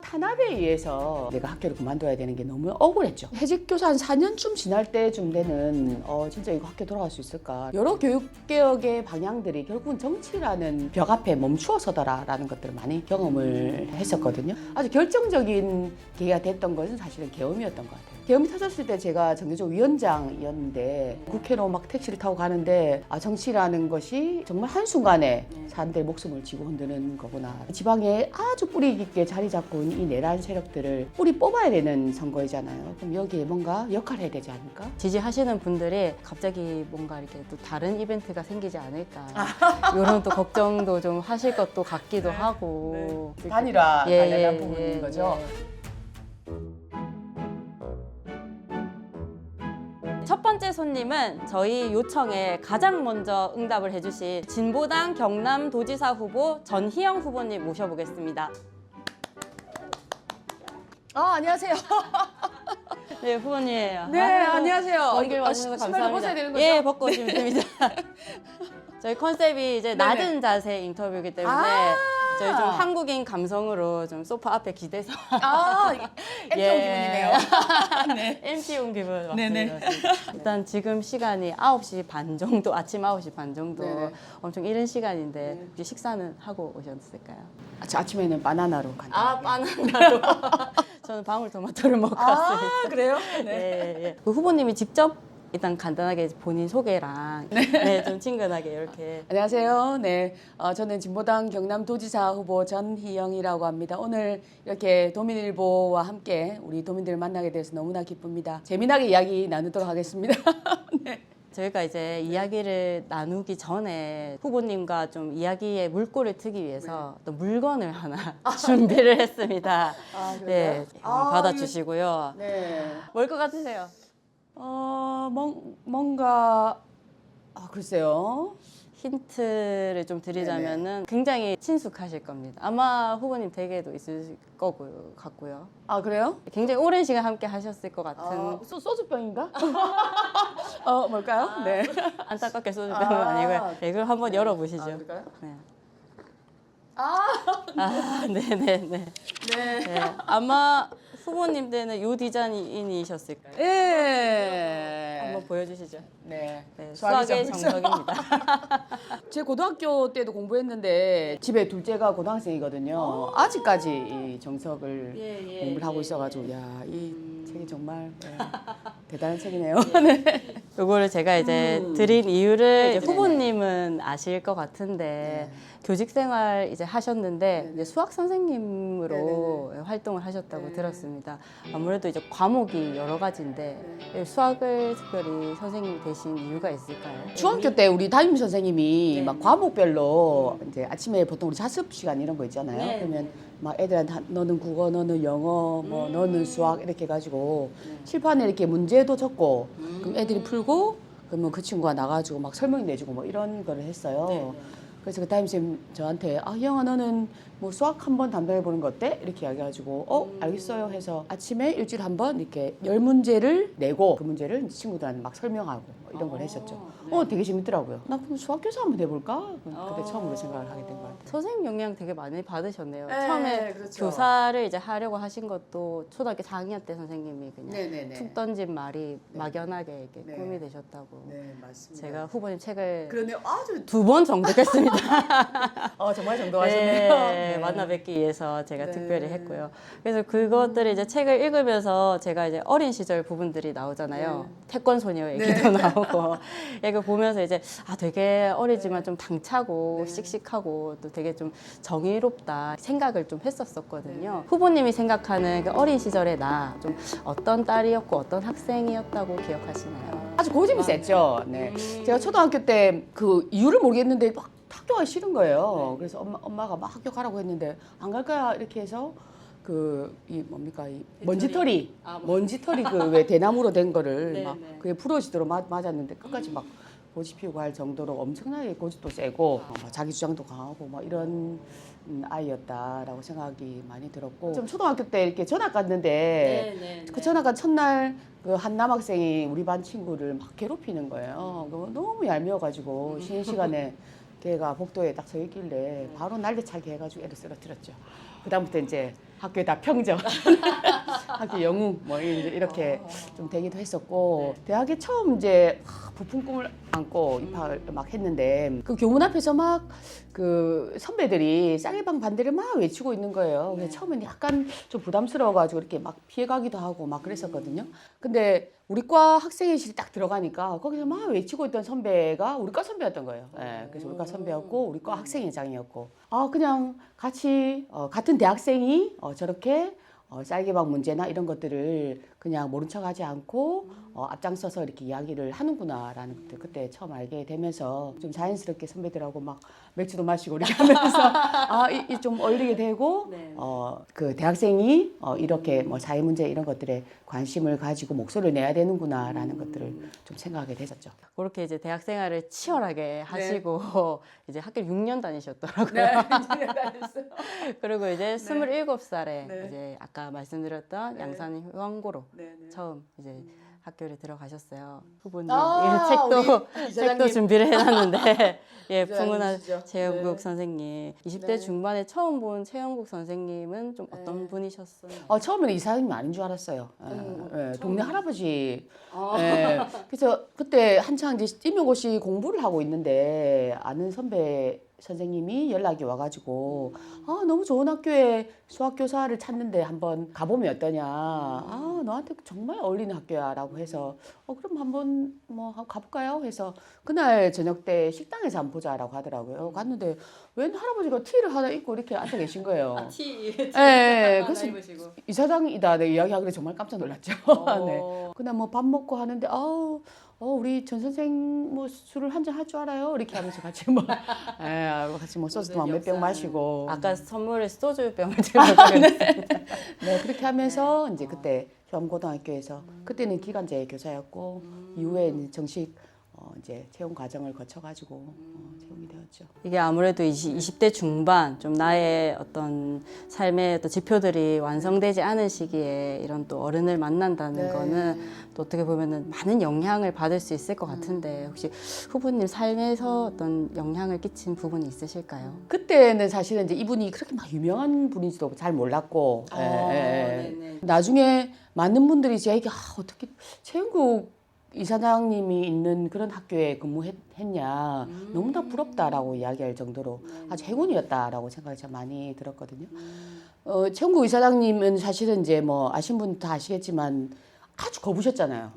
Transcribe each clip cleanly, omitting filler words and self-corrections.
탄압에 의해서 내가 학교를 그만둬야 되는 게 너무 억울했죠. 해직교사 한 4년쯤 지날 때쯤 되는 진짜 이거 학교 돌아갈 수 있을까? 여러 교육개혁의 방향들이 결국은 정치라는 벽 앞에 멈추어 서더라라는 것들을 많이 경험을 했었거든요. 아주 결정적인 계기가 됐던 것은 사실은 계엄이었던 것 같아요. 계엄이 터졌을 때 제가 정교조 위원장이었는데 국회로 막 택시를 타고 가는데 정치라는 것이 정말 한순간에 사람들의 목숨을 쥐고 흔드는 거구나. 지방에 아주 뿌리 깊게 자리 잡고 있는 이 내란 세력들을 뿌리 뽑아야 되는 선거이잖아요. 그럼 여기에 뭔가 역할을 해야 되지 않을까? 지지하시는 분들이 갑자기 뭔가 이렇게 또 다른 이벤트가 생기지 않을까 이런 또 걱정도 좀 하실 것도 같기도 하고 단일화 관련한 예, 부분인 예, 거죠. 첫 번째 손님은 저희 요청에 가장 먼저 응답을 해주신 진보당 경남도지사 후보 전희영 후보님 모셔보겠습니다. 안녕하세요. 네, 후보님. 네, 안녕하세요. 먼길 와주셔서 신발도 감사합니다. 벗어야 되는 거죠? 예, 벗고 오시면 됩니다. 저희 컨셉이 이제 낮은 자세 인터뷰이기 때문에 저희 좀 한국인 감성으로 좀 소파 앞에 기대서 MT 기분이네요. 네. MT 온 기분 맞습니다. 네네. 일단 지금 시간이 9시 반 정도, 아침 9시 반 정도 네네. 엄청 이른 시간인데 혹시 식사는 하고 오셨을까요? 아침에는 바나나로 간다. 바나나로. 저는 방울토마토를 먹고 왔습니다. 그래요? 예. 그 후보님이 직접 일단 간단하게 본인 소개랑 좀 친근하게 이렇게. 안녕하세요. 네, 저는 진보당 경남도지사 후보 전희영이라고 합니다. 오늘 이렇게 도민일보와 함께 우리 도민들을 만나게 돼서 너무나 기쁩니다. 재미나게 이야기 나누도록 하겠습니다. 네. 저희가 이제 이야기를 나누기 전에 후보님과 좀 이야기의 물꼬를 트기 위해서 또 물건을 하나 준비를 했습니다. 네, 받아주시고요. 네. 뭘 것 같으세요? 뭔가 글쎄요. 힌트를 좀 드리자면은 굉장히 친숙하실 겁니다. 아마 후보님 댁에도 있을 거고요, 같고요. 그래요? 굉장히 오랜 시간 함께 하셨을 것 같은. 소주병인가? 뭘까요? 네. 안타깝게 소주병은 아니고요. 네, 그럼 한번 열어보시죠. 그럴까요? 네. 네네네. 네. 아마 후보님 때는 요 디자인이셨을까요? 예. 한번 보여주시죠. 네. 네, 수학이죠. 수학의 정석입니다. 제 고등학교 때도 공부했는데 집에 둘째가 고등학생이거든요. 아직까지 이 정석을 공부를 하고 있어가지고 이 책이 정말 대단한 책이네요. 네. 요거를 제가 이제 드린 이유를 이제 후보님은 아실 것 같은데 교직 생활 이제 하셨는데 이제 수학 선생님으로 활동을 하셨다고 들었습니다. 아무래도 이제 과목이 여러 가지인데 수학을 특별히 선생님이 되신 이유가 있을까요? 중학교 때 우리 담임 선생님이 막 과목별로 이제 아침에 보통 우리 자습 시간 이런 거 있잖아요. 그러면 막 애들한테 너는 국어, 너는 영어, 뭐 너는 수학 이렇게 해가지고 칠판에 이렇게 문제도 적고 그럼 애들이 풀고 그러면 그 친구가 나가지고 막 설명 내주고 뭐 이런 거를 했어요. 그래서 그 담임선생님 저한테 희영아 너는 뭐 수학 한번 담당해 보는 거 어때? 이렇게 이야기해가지고 알겠어요 해서 아침에 일주일에 한 번 이렇게 10문제를 내고 그 문제를 친구들한테 막 설명하고 뭐 이런 걸 했었죠. 되게 재밌더라고요. 나 그럼 수학 교사 한번 해볼까? 그때 처음으로 생각을 하게 된 것 같아요. 선생님 영향 되게 많이 받으셨네요. 네, 처음에 그렇죠. 교사를 이제 하려고 하신 것도 초등학교 4학년 때 선생님이 그냥 네네네. 툭 던진 말이 막연하게 이렇게 꿈이 되셨다고. 네 맞습니다. 제가 후보님 책을 그러네요. 아주 2번 정독했습니다. 정말 정도하셨네요. 네, 만나 뵙기 위해서 제가 네. 특별히 했고요. 그래서 그것들을 이제 책을 읽으면서 제가 이제 어린 시절 부분들이 나오잖아요. 태권 소녀 얘기도 나오고. 이거 보면서 이제 되게 어리지만 좀 당차고 씩씩하고 또 되게 좀 정의롭다 생각을 좀 했었거든요. 후보님이 생각하는 그 어린 시절의 나 좀 어떤 딸이었고 어떤 학생이었다고 기억하시나요? 아주 고집이 셌죠. 네. 제가 초등학교 때 그 이유를 모르겠는데 막 학교가 싫은 거예요. 그래서 엄마가 막 학교 가라고 했는데 안 갈 거야 이렇게 해서 이 먼지털이 먼지털이 그 왜 대나무로 된 거를 막 그게 부러지도록 맞았는데 끝까지 막 고집 피우고 할 정도로 엄청나게 고집도 세고 자기 주장도 강하고 막 이런 아이였다라고 생각이 많이 들었고 좀 초등학교 때 이렇게 전학 갔는데 그 전학 간 첫날 그 한 남학생이 우리 반 친구를 막 괴롭히는 거예요. 너무 얄미워가지고 쉬는 시간에 걔가 복도에 딱 서 있길래 바로 날개차게 해가지고 애를 쓰러뜨렸죠. 그다음부터 이제 학교에 다 평정, 학교 영웅 뭐 이제 이렇게 좀 되기도 했었고 대학에 처음 이제 부푼 꿈을 안고 입학을 막 했는데 그 교문 앞에서 막 그 선배들이 쌍해방 반대를 막 외치고 있는 거예요. 근데 처음엔 약간 좀 부담스러워가지고 이렇게 막 피해가기도 하고 막 그랬었거든요. 근데 우리 과 학생회실이 딱 들어가니까 거기서 막 외치고 있던 선배가 우리 과 선배였던 거예요. 예, 그래서 우리 과 선배였고 우리 과 학생회장이었고 그냥 같이 같은 대학생이 저렇게 쌀개방 문제나 이런 것들을 그냥 모른 척하지 않고 앞장서서 이렇게 이야기를 하는구나라는 것들 그때 처음 알게 되면서 좀 자연스럽게 선배들하고 막 맥주도 마시고 이렇게 하면서 좀 어울리게 되고 네. 그 대학생이 이렇게 뭐 사회 문제 이런 것들에 관심을 가지고 목소리를 내야 되는구나라는 것들을 좀 생각하게 됐었죠. 그렇게 이제 대학 생활을 치열하게 하시고 이제 학교 6년 다니셨더라고요. 네, 그리고 이제 27살에 네. 이제 아까 말씀드렸던 네. 양산 휴원고로 네, 네. 처음 이제 학교를 들어가셨어요. 후보님 우리 책도 준비를 해놨는데 예, 풍은한 이사장님이시죠? 최영국 네. 선생님 20대 네. 중반에 처음 본 최영국 선생님은 좀 어떤 분이셨어요? 처음에는 이사장님이 아닌 줄 알았어요. 동네 할아버지. 아. 그래서 그때 한창 이제 임용고시 공부를 하고 있는데 아는 선배 선생님이 연락이 와가지고 너무 좋은 학교에 수학교사를 찾는데 한번 가보면 어떠냐. 너한테 정말 어울리는 학교야라고 해서 그럼 한번 뭐 가볼까요? 해서 그날 저녁 때 식당에서 한번 보자라고 하더라고요. 갔는데 웬 할아버지가 티를 하나 입고 이렇게 앉아 계신 거예요. 티 그래서 이사장이다 내 이야기하길래 정말 깜짝 놀랐죠. 네. 그날 뭐 밥 먹고 하는데 우리 전 선생 뭐 술을 한 잔 할 줄 알아요? 이렇게 하면서 같이 같이 뭐 소주도 몇 병 마시고 아까 선물에 소주병을 들고 네 그렇게 하면서 이제 그때 경고등학교에서 그때는 기간제 교사였고 이후에 이제 정식 이제 채용 과정을 거쳐가지고 채용이 되었죠. 이게 아무래도 20대 중반 좀 나의 어떤 삶의 어떤 지표들이 완성되지 않은 시기에 이런 또 어른을 만난다는 네. 거는 또 어떻게 보면은 많은 영향을 받을 수 있을 것 같은데 혹시 후보님 삶에서 어떤 영향을 끼친 부분이 있으실까요? 그때는 사실은 이제 이분이 그렇게 막 유명한 분인지도 잘 몰랐고 네네. 나중에 많은 분들이 제게 어떻게 최영국 이사장님이 있는 그런 학교에 근무했냐 너무나 부럽다라고 이야기할 정도로 아주 행운이었다라고 생각이 참 많이 들었거든요. 최영국 이사장님은 사실은 이제 뭐 아신 분 다 아시겠지만 아주 거부셨잖아요.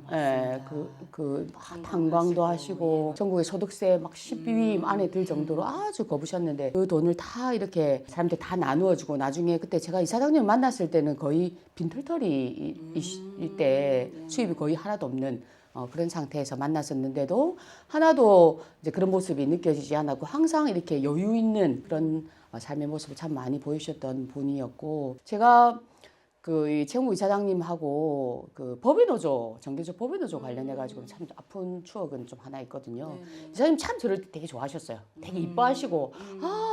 탄광도 하시고 전국의 소득세 막 10위 안에 들 정도로 아주 거부셨는데 그 돈을 다 이렇게 사람들 다 나누어주고 나중에 그때 제가 이사장님 만났을 때는 거의 빈털터리일 때 수입이 거의 하나도 없는 그런 상태에서 만났었는데도 하나도 이제 그런 모습이 느껴지지 않았고 항상 이렇게 여유 있는 그런 삶의 모습을 참 많이 보여주셨던 분이었고 제가 이 최영국 이사장님하고 그 법인노조 정교조 법인노조 관련해 가지고 참 아픈 추억은 좀 하나 있거든요. 이사장님 참 저를 되게 좋아하셨어요. 되게 이뻐하시고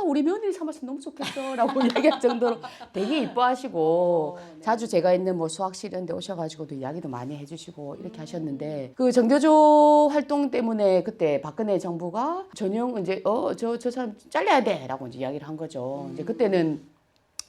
우리 며느리 삼았으면 너무 좋겠어라고 이야기할 정도로 되게 이뻐하시고 자주 제가 있는 뭐 수학실 이런 데 오셔가지고도 이야기도 많이 해주시고 이렇게 하셨는데 그 정교조 활동 때문에 그때 박근혜 정부가 전용 이제 저 사람 잘라야 돼라고 이제 이야기를 한 거죠. 이제 그때는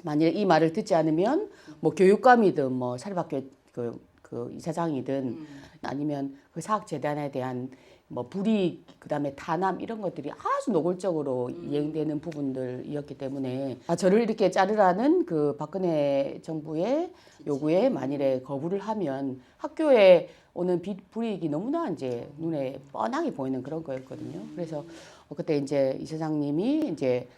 만약에 이 말을 듣지 않으면 뭐 교육감이든 뭐 사립학교 그 이사장이든 아니면 그 사학재단에 대한 뭐 불이익 그다음에 탄압 이런 것들이 아주 노골적으로 이행되는 부분들이었기 때문에 저를 이렇게 자르라는 그 박근혜 정부의 요구에 만일에 거부를 하면 학교에 오는 불이익이 너무나 이제 눈에 뻔하게 보이는 그런 거였거든요. 그래서 그때 이제 이사장님이 이제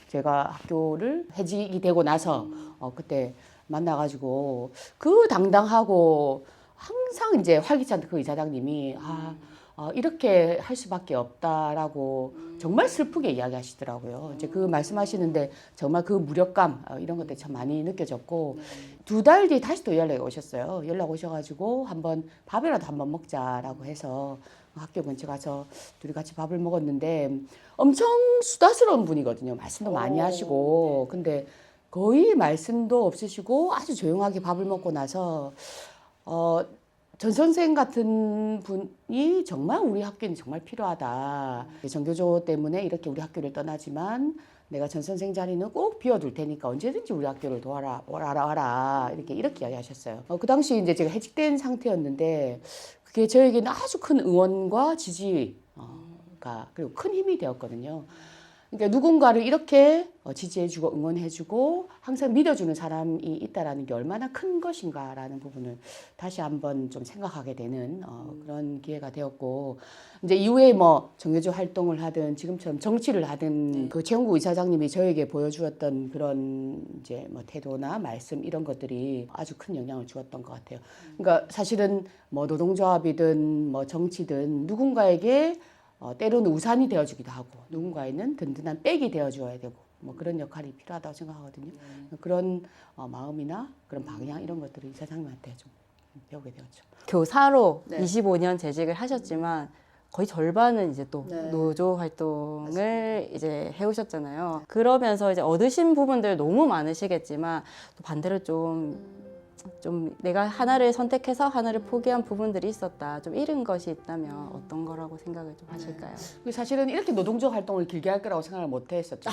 제가 학교를 해직이 되고 나서 그때 만나가지고 그 당당하고 항상 이제 활기찬 그 이사장님이 이렇게 할 수밖에 없다라고 정말 슬프게 이야기하시더라고요. 이제 그 말씀하시는데 정말 그 무력감 이런 것들이 참 많이 느껴졌고 2달 뒤에 다시 또 연락이 오셨어요. 연락 오셔가지고 밥이라도 한번 먹자라고 해서 학교 근처 가서 둘이 같이 밥을 먹었는데 엄청 수다스러운 분이거든요. 말씀도 많이 하시고 근데 거의 말씀도 없으시고 아주 조용하게 밥을 먹고 나서 전 선생 같은 분이 정말 우리 학교는 정말 필요하다. 정교조 때문에 이렇게 우리 학교를 떠나지만 내가 전 선생 자리는 꼭 비워둘 테니까 언제든지 우리 학교를 와라 이렇게 이야기하셨어요. 그 당시 이제 제가 해직된 상태였는데 그게 저에게는 아주 큰 응원과 지지가 그리고 큰 힘이 되었거든요. 그러니까 누군가를 이렇게 지지해주고 응원해주고 항상 믿어주는 사람이 있다라는 게 얼마나 큰 것인가라는 부분을 다시 한번 좀 생각하게 되는 그런 기회가 되었고, 이제 이후에 뭐 정교조 활동을 하든 지금처럼 정치를 하든 그 최영구 이사장님이 저에게 보여주었던 그런 이제 뭐 태도나 말씀 이런 것들이 아주 큰 영향을 주었던 것 같아요. 그러니까 사실은 뭐 노동조합이든 뭐 정치든 누군가에게 때로는 우산이 되어주기도 하고 누군가에는 든든한 백이 되어줘야 되고 뭐 그런 역할이 필요하다고 생각하거든요. 그런 마음이나 그런 방향 이런 것들을 이사장님한테 좀 배우게 되었죠. 교사로 네. 25년 재직을 하셨지만 거의 절반은 이제 또 네. 노조 활동을 이제 해오셨잖아요. 그러면서 이제 얻으신 부분들 너무 많으시겠지만 또 반대로 좀 내가 하나를 선택해서 하나를 포기한 부분들이 있었다. 좀 잃은 것이 있다면 어떤 거라고 생각을 좀 하실까요? 사실은 이렇게 노동조 활동을 길게 할 거라고 생각을 못 했었죠.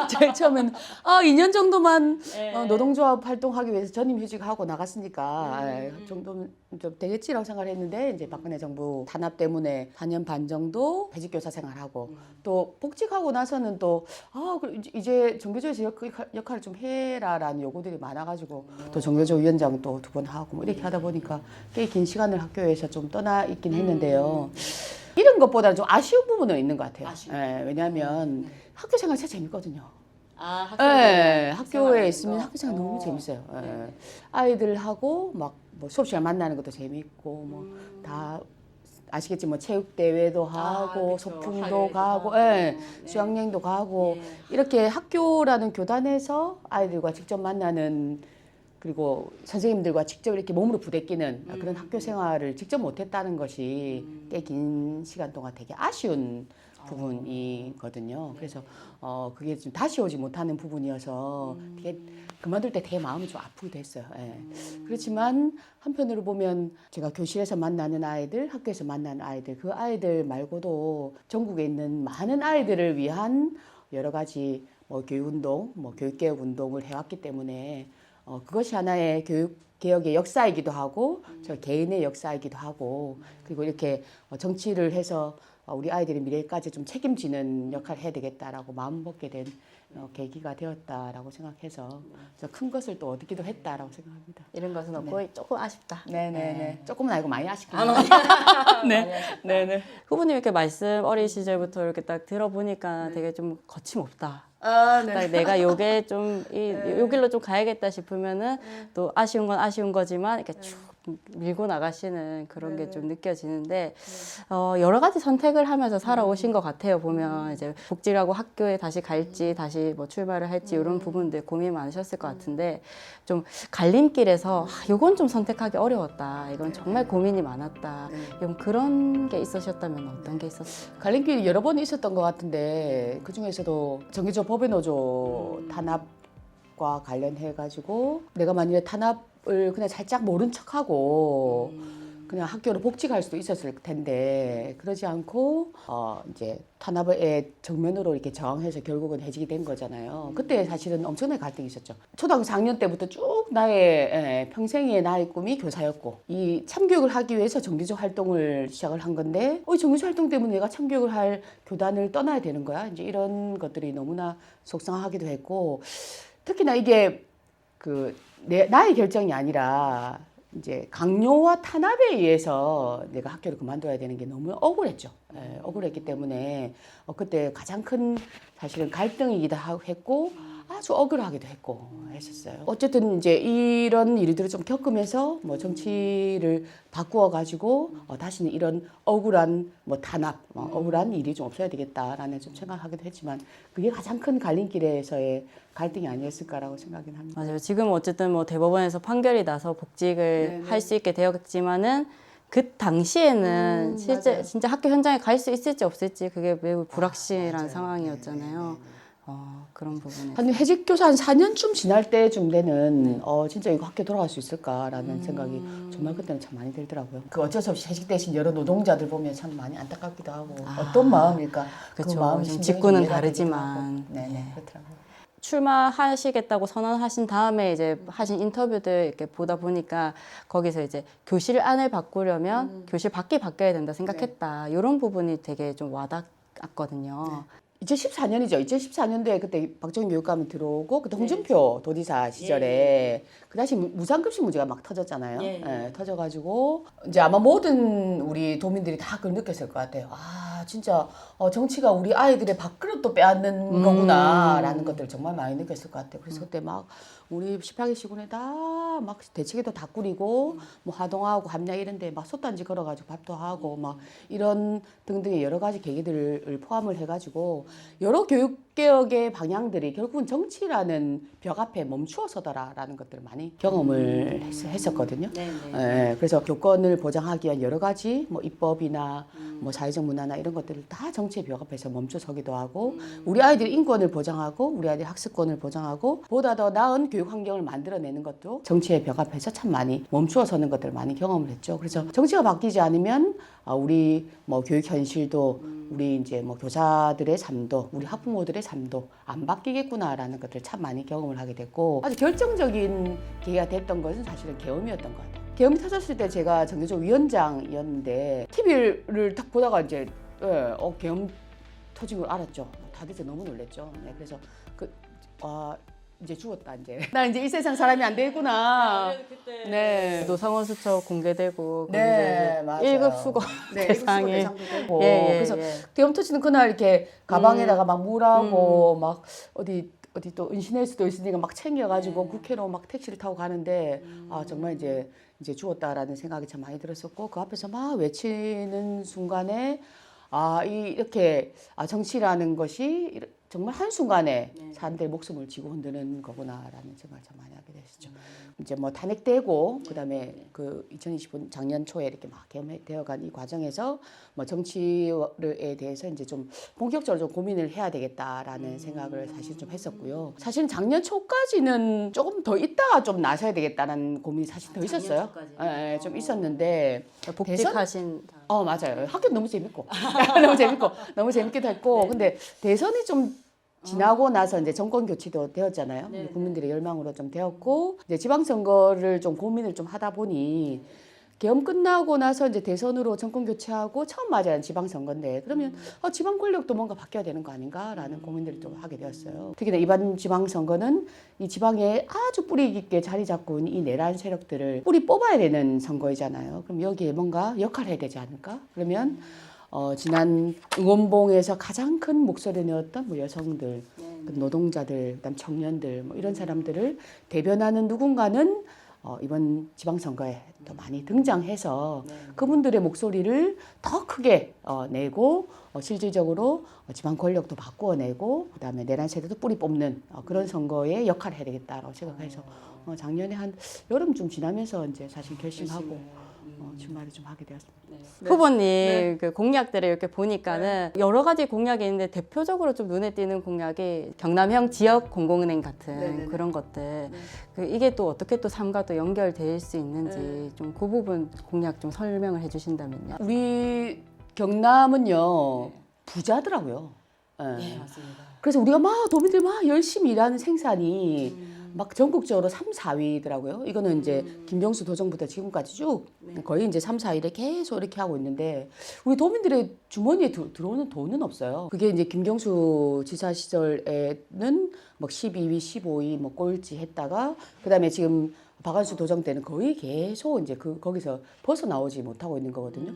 제일 처음에는 2년 정도만 노동조합 활동하기 위해서 전임 휴직하고 나갔으니까 그 정도는 좀 되겠지라고 생각을 했는데 이제 박근혜 정부 탄압 때문에 4년 반 정도 배직교사 생활하고 또 복직하고 나서는 또 이제 정교조에서 역할을 좀 해라라는 요구들이 많아가지고 또 정교조 위원장 또 2번 하고 뭐 이렇게 하다 보니까 꽤 긴 시간을 학교에서 좀 떠나 있긴 했는데요. 이런 것보다는 좀 아쉬운 부분은 있는 것 같아요. 예, 왜냐하면 학교 생활 진짜 재밌거든요. 학교에 있으면 학교 생활 너무 재밌어요. 예. 아이들하고 막 뭐 수업 시간 만나는 것도 재밌고 뭐 다 아시겠지 뭐 체육 대회도 하고 소풍도 가고 수학여행도 가고 이렇게 학교라는 교단에서 아이들과 직접 만나는 그리고 선생님들과 직접 이렇게 몸으로 부대끼는 그런 학교 생활을 직접 못했다는 것이 꽤 긴 시간 동안 되게 아쉬운 부분이거든요. 그래서 그게 좀 다시 오지 못하는 부분이어서 되게 그만둘 때 되게 마음이 좀 아프기도 했어요. 예. 그렇지만 한편으로 보면 제가 교실에서 만나는 아이들, 학교에서 만나는 아이들, 그 아이들 말고도 전국에 있는 많은 아이들을 위한 여러 가지 뭐 교육운동, 뭐 교육개혁 운동을 해왔기 때문에 그것이 하나의 교육개혁의 역사이기도 하고 저 개인의 역사이기도 하고 그리고 이렇게 정치를 해서 우리 아이들의 미래까지 좀 책임지는 역할을 해야 되겠다라고 마음먹게 된 계기가 되었다라고 생각해서 큰 것을 또 얻기도 했다라고 생각합니다. 이런 것은 없고 조금 아쉽다. 네네네. 조금은 아니고 많이 아쉽긴 네네. 후보님 이렇게 말씀 어린 시절부터 이렇게 딱 들어보니까 되게 좀 거침없다. 딱 내가 요게 좀 요 길로 좀 가야겠다 싶으면은 또 아쉬운 건 아쉬운 거지만 이렇게 쭉 밀고 나가시는 그런 게 좀 느껴지는데 여러 가지 선택을 하면서 살아오신 것 같아요. 보면 이제 복직하고 학교에 다시 갈지 다시 뭐 출발을 할지 이런 부분들 고민 많으셨을 것 같은데 좀 갈림길에서 요건 좀 선택하기 어려웠다. 이건 정말 고민이 많았다. 이런 그런 게 있으셨다면 어떤 게 있었어요? 갈림길이 여러 번 있었던 것 같은데 그 중에서도 정규조 법인노조 탄압과 관련해 가지고 내가 만일에 탄압을 그냥 살짝 모른 척하고 그냥 학교로 복직할 수도 있었을 텐데 그러지 않고 이제 탄압에 정면으로 이렇게 저항해서 결국은 해직이 된 거잖아요. 그때 사실은 엄청나게 갈등이 있었죠. 초등학교 4학년 때부터 쭉 나의 평생의 나의 꿈이 교사였고 이 참교육을 하기 위해서 정규조 활동을 시작을 한 건데 정규조 활동 때문에 내가 참교육을 할 교단을 떠나야 되는 거야. 이제 이런 것들이 너무나 속상하기도 했고 특히나 이게 나의 결정이 아니라 이제 강요와 탄압에 의해서 내가 학교를 그만둬야 되는 게 너무 억울했죠. 억울했기 때문에 그때 가장 큰 사실은 갈등이기도 했고 아주 억울하기도 했고 했었어요. 어쨌든 이제 이런 일들을 좀 겪으면서 뭐 정치를 바꾸어 가지고 다시는 이런 억울한 뭐 탄압, 억울한 일이 좀 없어야 되겠다라는 좀 생각하기도 했지만 그게 가장 큰 갈림길에서의 갈등이 아니었을까라고 생각은 합니다. 맞아요. 지금 어쨌든 뭐 대법원에서 판결이 나서 복직을 할 수 있게 되었지만은 그 당시에는 실제 맞아요. 진짜 학교 현장에 갈 수 있을지 없을지 그게 매우 불확실한 상황이었잖아요. 그런 부분에 한 해직교사 한 4년쯤 지날 때쯤 되는 진짜 이거 학교 돌아갈 수 있을까라는 생각이 정말 그때는 참 많이 들더라고요. 그 어쩔 수 없이 해직되신 여러 노동자들 보면 참 많이 안타깝기도 하고 어떤 마음일까? 그쵸. 그 마음이 좀 심정이 직구는 좀 이해가 되기도 다르지만. 하고. 네네 그렇더라고요. 출마하시겠다고 선언하신 다음에 이제 하신 인터뷰들 이렇게 보다 보니까 거기서 이제 교실 안을 바꾸려면 교실 밖이 바뀌어야 된다 생각했다. 이런 부분이 되게 좀 와닿았거든요. 2014년이죠. 2014년도에 그때 박정희 교육감이 들어오고 그때 홍준표 도지사 시절에 그 당시 무상급식 문제가 막 터졌잖아요. 터져가지고 이제 아마 모든 우리 도민들이 다 그걸 느꼈을 것 같아요. 아 진짜 정치가 우리 아이들의 밥그릇도 빼앗는 거구나라는 것들을 정말 많이 느꼈을 것 같아요. 그래서 그때 막 우리 18개 시군에 다 막 대책에도 다 꾸리고 뭐 화동하고 함양 이런데 막 솥단지 걸어가지고 밥도 하고 막 이런 등등의 여러 가지 계기들을 포함을 해가지고 여러 교육개혁의 방향들이 결국은 정치라는 벽 앞에 멈추어 서더라라는 것들을 많이 경험을 했었거든요. 그래서 교권을 보장하기 위한 여러 가지 뭐 입법이나 뭐 사회적 문화나 이런 것들을 다 정치의 벽 앞에서 멈춰 서기도 하고 우리 아이들 인권을 보장하고 우리 아이들 학습권을 보장하고 보다 더 나은 교육 환경을 만들어내는 것도 정치의 벽 앞에서 참 많이 멈추어 서는 것들을 많이 경험을 했죠. 그래서 정치가 바뀌지 않으면 우리 뭐 교육 현실도 우리 이제 뭐 교사들의 삶도 우리 학부모들의 삶도 안 바뀌겠구나라는 것들 참 많이 경험을 하게 됐고 아주 결정적인 계기가 됐던 것은 사실은 계엄이었던 것 같아요. 계엄이 터졌을 때 제가 정교조 위원장이었는데 TV를 딱 보다가 이제 계엄 터진 걸 알았죠. 다들 이제 너무 놀랬죠. 네, 그래서 이제 죽었다 이제. 나 이제 이 세상 사람이 안 되겠구나. 네. 노상원 수첩 공개되고 네, 맞아요. 1급 수거 대상이 대상도 되고. 예, 그래서 예. 계엄 터지는 그날 이렇게 가방에다가 막 물하고 막 어디 또 은신할 수도 있으니까 막 챙겨가지고 국회로 막 택시를 타고 가는데 정말 이제 죽었다라는 생각이 참 많이 들었었고 그 앞에서 막 외치는 순간에 이렇게 정치라는 것이 정말 한순간에 사람들의 목숨을 쥐고 흔드는 거구나라는 생각을 참 많이 하게 됐었죠. 이제 뭐 탄핵되고 그다음에 그 2025 작년 초에 이렇게 막 개엄되어간 이 과정에서 뭐 정치에 대해서 이제 좀 본격적으로 좀 고민을 해야 되겠다라는 생각을 사실 좀 했었고요. 사실은 작년 초까지는 조금 더 있다가 좀 나서야 되겠다는 고민이 사실 더 있었어요. 좀 있었는데 복직하신 맞아요. 학교 너무 재밌고 너무 재밌기도 했고 근데 대선이 좀 지나고 나서 이제 정권 교체도 되었잖아요. 국민들의 열망으로 좀 되었고 이제 지방선거를 좀 고민을 좀 하다 보니 계엄 끝나고 나서 이제 대선으로 정권 교체하고 처음 맞아야 지방선거인데 그러면 지방 권력도 뭔가 바뀌어야 되는 거 아닌가라는 고민들을 좀 하게 되었어요. 특히나 이번 지방선거는 이 지방에 아주 뿌리 깊게 자리 잡고 있는 이 내란 세력들을 뿌리 뽑아야 되는 선거이잖아요. 그럼 여기에 뭔가 역할을 해야 되지 않을까? 그러면 지난 응원봉에서 가장 큰 목소리를 내었던 뭐 여성들, 노동자들, 그다음 청년들 뭐 이런 사람들을 대변하는 누군가는 이번 지방선거에 더 많이 등장해서 그분들의 목소리를 더 크게 내고 실질적으로 지방 권력도 바꾸어내고 그다음에 내란 세대도 뿌리 뽑는 그런 선거에 역할을 해야 되겠다라고 생각해서 작년에 한 여름쯤 지나면서 이제 사실 결심하고 출마를 좀 하게 되었습니다. 후보님 그 공약들을 이렇게 보니까는 여러 가지 공약이 있는데 대표적으로 좀 눈에 띄는 공약이 경남형 지역 공공은행 같은 그런 것들 이게 또 어떻게 또 삶과 또 연결될 수 있는지 좀 그 부분 공약 좀 설명을 해주신다면요. 우리 경남은요 부자더라고요. 맞습니다. 그래서 우리가 막 도민들 막 열심히 일하는 생산이 막 전국적으로 3, 4위더라고요. 이거는 이제 김경수 도정부터 지금까지 쭉 거의 이제 3, 4위를 계속 이렇게 하고 있는데 우리 도민들의 주머니에 들어오는 돈은 없어요. 그게 이제 김경수 지사 시절에는 뭐 12위, 15위 뭐 꼴찌 했다가 그다음에 지금 박한수 도정 때는 거의 계속 이제 거기서 벗어나오지 못하고 있는 거거든요.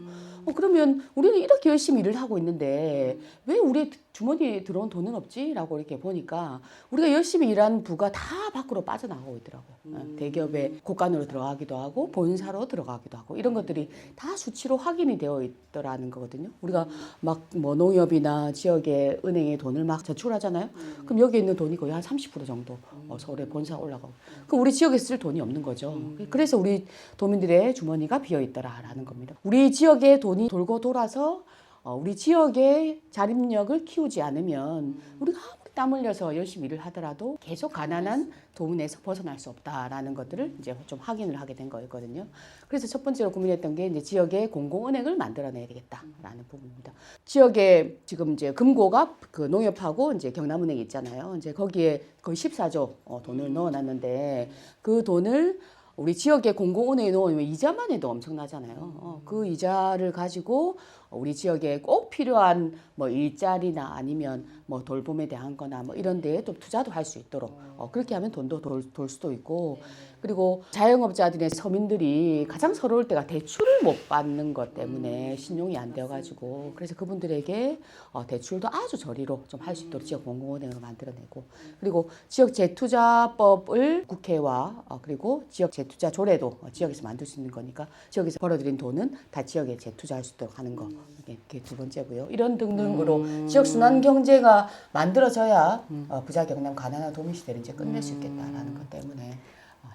그러면 우리는 이렇게 열심히 일을 하고 있는데 왜 우리 주머니에 들어온 돈은 없지? 라고 이렇게 보니까 우리가 열심히 일한 부가 다 밖으로 빠져나가고 있더라고요. 대기업의 곳간으로 들어가기도 하고 본사로 들어가기도 하고 이런 것들이 다 수치로 확인이 되어 있더라는 거거든요. 우리가 막 뭐 농협이나 지역의 은행에 돈을 막 저축하잖아요. 그럼 여기 있는 돈이 거의 한 30% 정도 서울에 본사 올라가고 그럼 우리 지역에 쓸 돈이 없는 거죠. 그래서 우리 도민들의 주머니가 비어 있더라라는 겁니다. 우리 지역의 돈이 돌고 돌아서 우리 지역의 자립력을 키우지 않으면 우리가 아무리 땀 흘려서 열심히 일을 하더라도 계속 가난한 도문에서 벗어날 수 없다라는 것들을 이제 좀 확인을 하게 된 거였거든요. 그래서 첫 번째로 고민했던 게 이제 지역에 공공은행을 만들어내야 되겠다라는 부분입니다. 지역에 지금 이제 금고가 그 농협하고 이제 경남은행이 있잖아요. 이제 거기에 거의 14조 돈을 넣어놨는데 그 돈을 우리 지역의 공공은행에 넣으면 이자만 해도 엄청나잖아요. 그 이자를 가지고 우리 지역에 꼭 필요한 뭐 일자리나 아니면 뭐 돌봄에 대한 거나 뭐 이런 데에 또 투자도 할 수 있도록 그렇게 하면 돈도 돌 수도 있고 그리고 자영업자들의 서민들이 가장 서러울 때가 대출을 못 받는 것 때문에 신용이 안 되어가지고 그래서 그분들에게 대출도 아주 저리로 좀 할 수 있도록 지역 공공은행을 만들어내고 그리고 지역 재투자법을 국회와 그리고 지역 재투자 조례도 지역에서 만들 수 있는 거니까 지역에서 벌어들인 돈은 다 지역에 재투자할 수 있도록 하는 거 이게 두 번째고요. 이런 등등으로 지역 순환 경제가 만들어져야 부자 경남 가난한 도민시대를 이제 끝낼 수 있겠다라는 것 때문에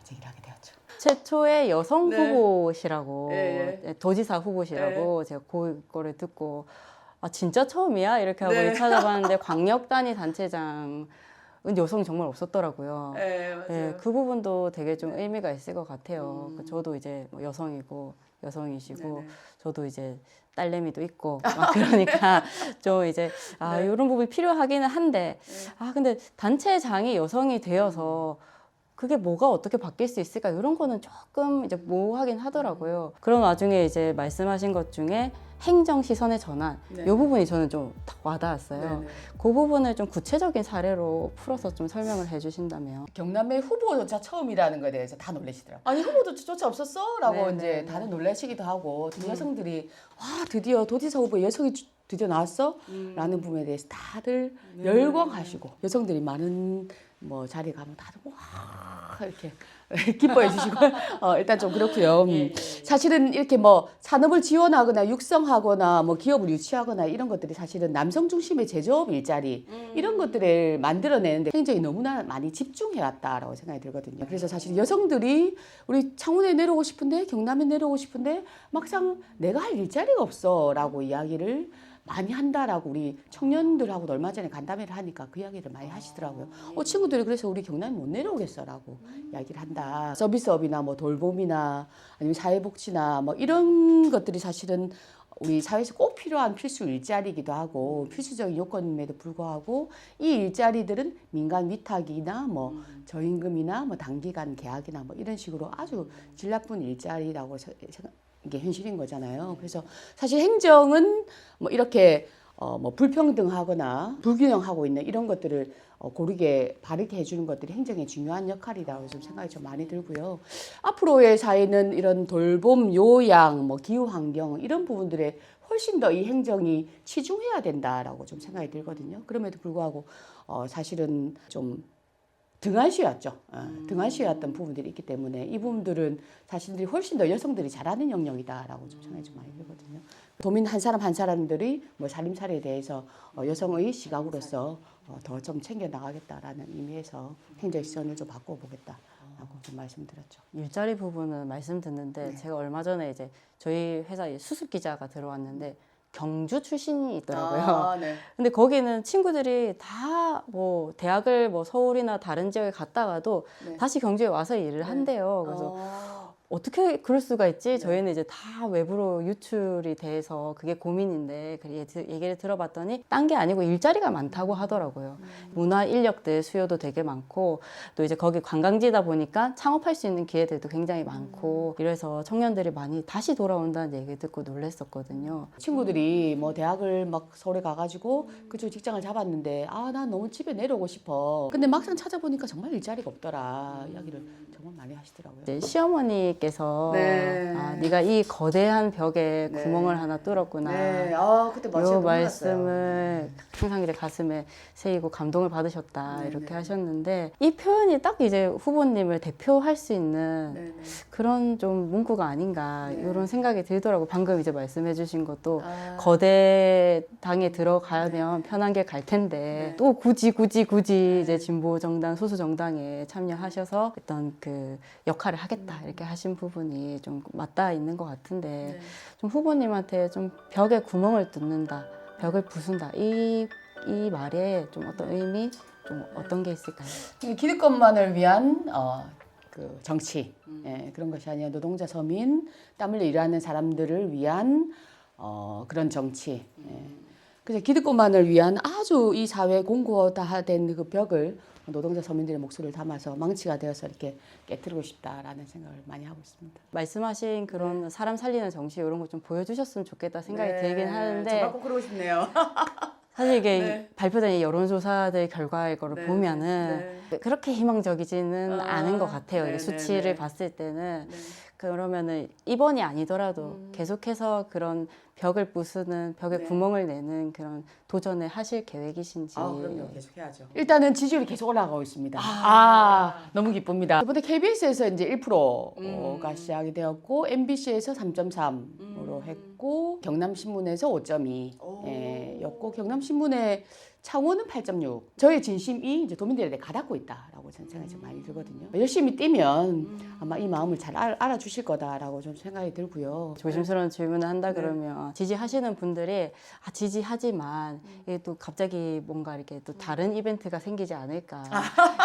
제기를 하게 되었죠. 최초의 여성 네. 후보시라고 예. 도지사 후보시라고 제가 그거를 듣고 아 진짜 처음이야 이렇게 하고 네. 찾아봤는데 광역 단위 단체장은 여성이 정말 없었더라고요. 맞아요. 네, 그 부분도 되게 좀 의미가 있을 것 같아요. 저도 이제 뭐 여성이시고 네네. 저도 이제 딸내미도 있고 막 그러니까 좀 이제 네. 이런 부분이 필요하기는 한데 근데 단체장이 여성이 되어서 그게 뭐가 어떻게 바뀔 수 있을까 이런 거는 조금 이제 모호하긴 하더라고요. 그런 와중에 이제 말씀하신 것 중에 행정 시선의 전환 네. 이 부분이 저는 좀 딱 와닿았어요. 네네. 그 부분을 좀 구체적인 사례로 풀어서 좀 설명을 해주신다면. 경남의 후보조차 처음이라는 거에 대해서 다 놀라시더라고요. 아니 후보조차 없었어? 라고 네, 이제 네, 다들 놀라시기도 하고 여성들이 와 드디어 도지사 후보에 여성이 드디어 나왔어? 라는 부분에 대해서 다들 열광하시고 여성들이 많은 뭐 자리에 가면 다들 와 이렇게 기뻐해 주시고 일단 좀 그렇고요. 사실은 이렇게 뭐 산업을 지원하거나 육성하거나 뭐 기업을 유치하거나 이런 것들이 사실은 남성 중심의 제조업 일자리 이런 것들을 만들어내는데 행정이 너무나 많이 집중해 왔다라고 생각이 들거든요. 그래서 사실 여성들이 우리 창원에 내려오고 싶은데 경남에 내려오고 싶은데 막상 내가 할 일자리가 없어라고 이야기를 많이 한다라고 우리 청년들하고 얼마 전에 간담회를 하니까 그 이야기를 많이 하시더라고요. 친구들이 그래서 우리 경남에 못 내려오겠어라고 이야기를 한다. 서비스업이나 뭐 돌봄이나 아니면 사회복지나 뭐 이런 것들이 사실은 우리 사회에서 꼭 필요한 필수 일자리이기도 하고 필수적인 요건임에도 불구하고 이 일자리들은 민간 위탁이나 뭐 저임금이나 뭐 단기간 계약이나 뭐 이런 식으로 아주 질 나쁜 일자리라고 생각. 이게 현실인 거잖아요. 그래서 사실 행정은 뭐 이렇게 뭐 불평등하거나 불균형하고 있는 이런 것들을 고르게 바르게 해주는 것들이 행정의 중요한 역할이라고 좀 생각이 좀 많이 들고요. 앞으로의 사회는 이런 돌봄, 요양, 뭐 기후 환경 이런 부분들에 훨씬 더 이 행정이 치중해야 된다라고 좀 생각이 들거든요. 그럼에도 불구하고 사실은 좀 등한시였죠. 등한시였던 부분들이 있기 때문에 이 부분들은 사실들이 훨씬 더 여성들이 잘하는 영역이다라고 좀 생각이 좀 많이 들거든요. 도민 한 사람 한 사람들이 뭐 살림살이에 대해서 여성의 시각으로서 더 좀 챙겨 나가겠다라는 의미에서 행정 시선을 좀 바꿔보겠다라고 좀 말씀드렸죠. 일자리 부분은 말씀 듣는데 제가 얼마 전에 이제 저희 회사에 수습 기자가 들어왔는데 경주 출신이 있더라고요. 네. 근데 거기는 친구들이 다 뭐 대학을 뭐 서울이나 다른 지역에 갔다가도 네. 다시 경주에 와서 일을 한대요. 그래서 어떻게 그럴 수가 있지? 저희는 이제 다 외부로 유출이 돼서 그게 고민인데 그 얘기를 들어봤더니 딴 게 아니고 일자리가 많다고 하더라고요. 문화 인력들 수요도 되게 많고 또 이제 거기 관광지다 보니까 창업할 수 있는 기회들도 굉장히 많고 이래서 청년들이 많이 다시 돌아온다는 얘기 듣고 놀랐었거든요. 친구들이 뭐 대학을 막 서울에 가가지고 그쪽 직장을 잡았는데 난 너무 집에 내려오고 싶어. 근데 막상 찾아보니까 정말 일자리가 없더라. 이야기를 정말 많이 하시더라고요. 이제 시어머니께서 네. 네가 이 거대한 벽에 네. 구멍을 하나 뚫었구나. 네, 그때 이 멋지게 말씀을 항상 이제 가슴에 새이고 감동을 받으셨다 네, 이렇게 네. 하셨는데 이 표현이 딱 이제 후보님을 대표할 수 있는 네, 네. 그런 좀 문구가 아닌가 네. 이런 생각이 들더라고. 방금 이제 말씀해주신 것도 아. 거대 당에 들어가면 편한 게 갈 텐데 네. 또 굳이 이제 진보 정당 소수 정당에 참여하셔서 어떤 그 역할을 하겠다 이렇게 하신 부분이 좀 맞닿아 있는 것 같은데 네. 좀 후보님한테 좀 벽에 구멍을 뚫는다, 벽을 부순다 이 이 말에 좀 어떤 의미, 좀 어떤 게 있을까요? 기득권만을 위한 그 정치 그런 것이 아니라 노동자 서민 땀 흘려 일하는 사람들을 위한 그런 정치. 그래서 기득권만을 위한 아주 이 사회 공고화된 그 벽을 노동자 서민들의 목소리를 담아서 망치가 되어서 이렇게 깨뜨리고 싶다라는 생각을 많이 하고 있습니다. 말씀하신 그런 사람 살리는 정치 이런 거 좀 보여주셨으면 좋겠다 생각이 들긴 하는데 정말 꼭 그러고 싶네요. 사실 이게 발표된 이 여론조사들 결과의 거를 보면은 그렇게 희망적이지는 않은 것 같아요. 이게 수치를 봤을 때는. 그러면은 이번이 아니더라도 계속해서 그런 벽을 부수는 벽에 구멍을 내는 그런 도전을 하실 계획이신지. 그럼요. 계속 해야죠. 일단은 지지율이 계속 올라가고 있습니다. 너무 기쁩니다. 이번에 KBS에서 이제 1%가 시작이 되었고 MBC에서 3.3으로 했고 경남신문에서 5.2였고 경남신문의 창원은 8.6. 저의 진심이 이제 도민들에 대해 가닿고 있다라고 저는 생각이 좀 많이 들거든요. 열심히 뛰면 아마 이 마음을 잘 알아주실 거다라고 좀 생각이 들고요. 조심스러운 질문을 한다 그러면 지지하시는 분들이 지지하지만 이게 또 갑자기 뭔가 이렇게 또 다른 이벤트가 생기지 않을까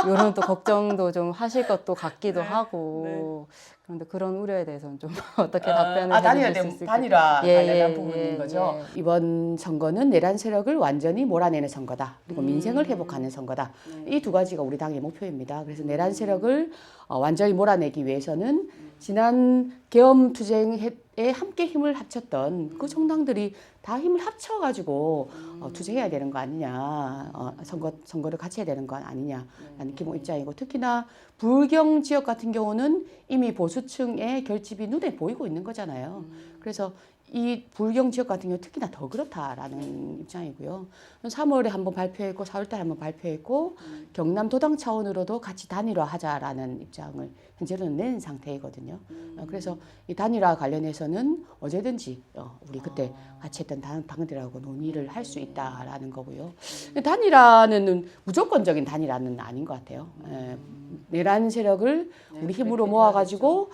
이런 또 걱정도 좀 하실 것도 같기도 하고 그런데 그런 우려에 대해서는 좀 어떻게 답변을 해주실 수 있을까요? 단일화 관련한 부분인 거죠. 이번 선거는 내란 세력을 완전히 몰아내는 선거다. 그리고 민생을 회복하는 선거다. 이 두 가지가 우리 당의 목표입니다. 그래서 내란 세력을 완전히 몰아내기 위해서는 지난 계엄 투쟁에 함께 힘을 합쳤던 그 정당들이 다 힘을 합쳐가지고 투쟁해야 되는 거 아니냐, 선거를 같이 해야 되는 거 아니냐라는 기본 입장이고 특히나 불경 지역 같은 경우는 이미 보수층의 결집이 눈에 보이고 있는 거잖아요. 그래서 이 불경 지역 같은 경우 특히나 더 그렇다라는 입장이고요. 3월에 한번 발표했고 4월달에 한번 발표했고 경남 도당 차원으로도 같이 단일화하자라는 입장을 현재로는 낸 상태이거든요. 그래서 이 단일화 관련해서는 언제든지 우리 그때 같이 했던 당들하고 논의를 할 수 있다라는 거고요. 단일화는 무조건적인 단일화는 아닌 것 같아요. 내란 세력을 우리 힘으로 모아가지고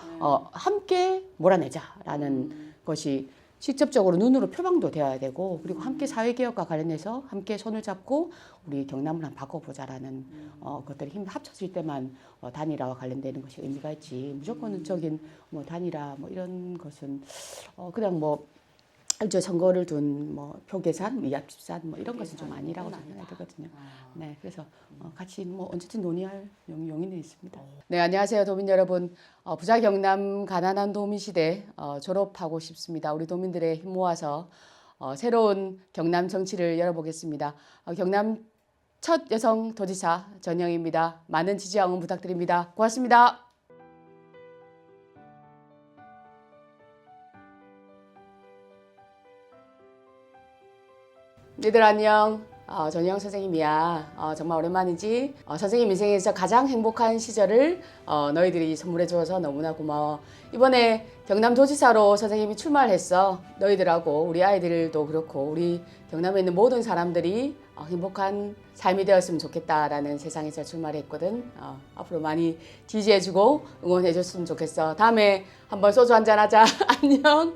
함께 몰아내자라는 것이 직접적으로 눈으로 표방도 되어야 되고 그리고 함께 사회개혁과 관련해서 함께 손을 잡고 우리 경남을 한번 바꿔보자라는 것들이 힘이 합쳐질 때만 단일화와 관련되는 것이 의미가 있지 무조건적인 뭐 단일화 뭐 이런 것은 그냥 뭐 저 선거를 둔 뭐 표계산, 미합집산 뭐 이런 것은 좀 아니라고 저는 생각이 들거든요. 네, 그래서 같이 뭐 언제든 논의할 용의는 있습니다. 네, 안녕하세요, 도민 여러분. 부자 경남 가난한 도민 시대 졸업하고 싶습니다. 우리 도민들의 힘 모아서 새로운 경남 정치를 열어보겠습니다. 경남 첫 여성 도지사 전영입니다. 많은 지지와 응원 부탁드립니다. 고맙습니다. 얘들 안녕. 전영 선생님이야. 정말 오랜만이지. 선생님 인생에서 가장 행복한 시절을 너희들이 선물해 주어서 너무나 고마워. 이번에 경남도지사로 선생님이 출마를 했어. 너희들하고 우리 아이들도 그렇고 우리 경남에 있는 모든 사람들이 행복한 삶이 되었으면 좋겠다라는 세상에서 출마를 했거든. 앞으로 많이 지지해주고 응원해줬으면 좋겠어. 다음에 한번 소주 한잔 하자. 안녕.